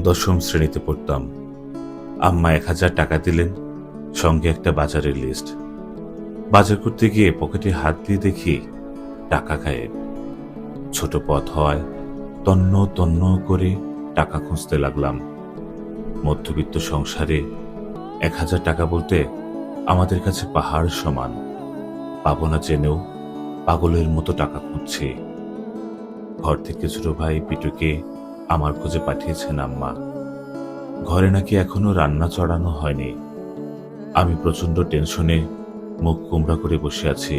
দশম শ্রেণীতে পড়তাম। আম্মা ১,০০০ টাকা দিলেন, সঙ্গে একটা বাজারের লিস্ট। বাজার করতে গিয়ে পকেটে হাত দিয়ে দেখি টাকা গায়েব। ছোট পথ হয়, তন্ন তন্ন করে টাকা খুঁজতে লাগলাম। মধ্যবিত্ত সংসারে ১,০০০ টাকা বলতে আমাদের কাছে পাহাড় সমান। পাবো না জেনেও পাগলের মতো টাকা খুঁজছি। ঘর থেকে ছোট ভাই পিটুকে আমার খোঁজে পাঠিয়েছেন আম্মা। ঘরে নাকি এখনো রান্না চড়ানো হয়নি। আমি প্রচন্ড টেনশনে মুখ কুমড়া করে বসে আছি।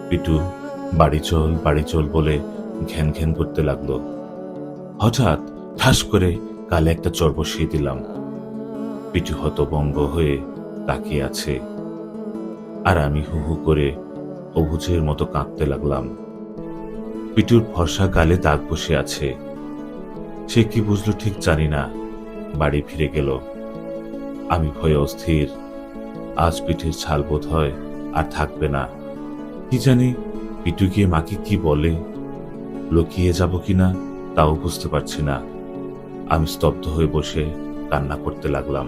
পিটু বাড়ি চল বলে ঘ্যান ঘ্যান করতে লাগলো। হঠাৎ ঠাস করে গালে একটা চড় বসিয়ে দিলাম। পিটু হতভম্ব হয়ে তাকিয়ে আছে, আর আমি হু হু করে অবুঝের মতো কাঁদতে লাগলাম। পিটুর ফর্সা গালে দাগ বসে আছে। সে কি বুঝলো ঠিক জানি না, বাড়ি ফিরে গেল। আমি ভয়ে অস্থির। আজ পিঠের ছাল বোধ হয় আর থাকবে না। কি জানি পিটু গিয়ে মাকে কি বলে, লুকিয়ে যাব কিনা তাও বুঝতে পারছি না। আমি স্তব্ধ হয়ে বসে কান্না করতে লাগলাম।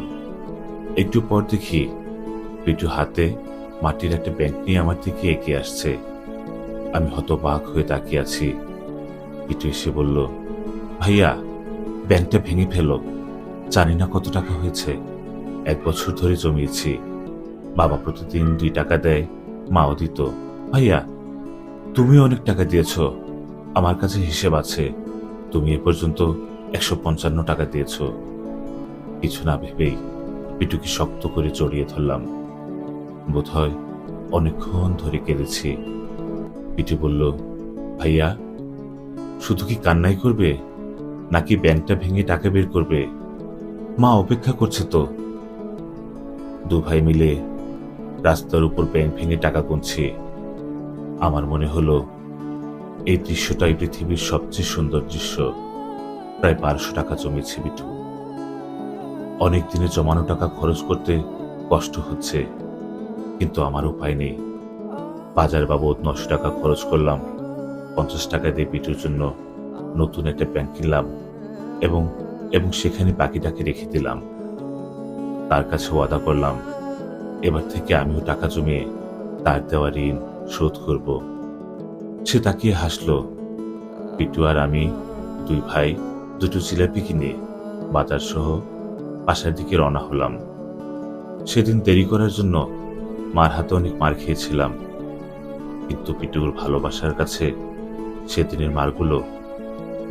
একটু পর দেখি পিটু হাতে মাটির একটা ব্যাংক নিয়ে আমার দিকে এগিয়ে আসছে। আমি হতবাক হয়ে তাকিয়ে আছি। পিটু এসে বলল, ভাইয়া, ব্যাংকটা ভেঙে ফেলো। জানি না কত টাকা হয়েছে, 1 বছর ধরে জমিয়েছি। বাবা প্রতিদিন 2 টাকা দেয়, মাও দিত। ভাইয়া, তুমি অনেক টাকা দিয়েছ, আমার কাছে হিসেব আছে। তুমি এ পর্যন্ত 155 টাকা দিয়েছ। কিছু না ভেবেই পিটুকে শক্ত করে জড়িয়ে ধরলাম। বোধহয় অনেকক্ষণ ধরে কেঁদেছি। পিটু বলল, ভাইয়া, শুধু কি কান্নাই করবে, নাকি ব্যাংকটা ভেঙে টাকা বের করবে? মা অপেক্ষা করছে তো। 2 ভাই মিলে রাস্তার উপর ব্যাংক ভেঙে টাকা গুনছি। আমার মনে হলো এই দৃশ্যটাই পৃথিবীর সবচেয়ে সুন্দর দৃশ্য। প্রায় 1200 টাকা জমেছে বিটু। অনেক দিনে জমানো টাকা খরচ করতে কষ্ট হচ্ছে, কিন্তু আমার উপায় নেই। বাজার বাবদ 900 টাকা খরচ করলাম। 50 টাকা দিয়ে পিটুর জন্য নতুন একটা ব্যাংক কিনলাম এবং এবং সেখানে বাকিটাকে রেখে দিলাম। তার কাছে ওয়াদা করলাম, এবার থেকে আমিও টাকা জমিয়ে তার দেওয়া ঋণ শোধ করব। সে তাকিয়ে হাসলো। পিটু আর আমি 2 ভাই 2টো জিলাপি কিনে বাজার সহ বাসার দিকে রওনা হলাম। সেদিন দেরি করার জন্য মার হাতে অনেক মার খেয়েছিলাম, কিন্তু পিটুর ভালোবাসার কাছে সেদিনের মারগুলো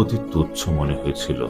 অতি তুচ্ছ মনে হয়েছিল।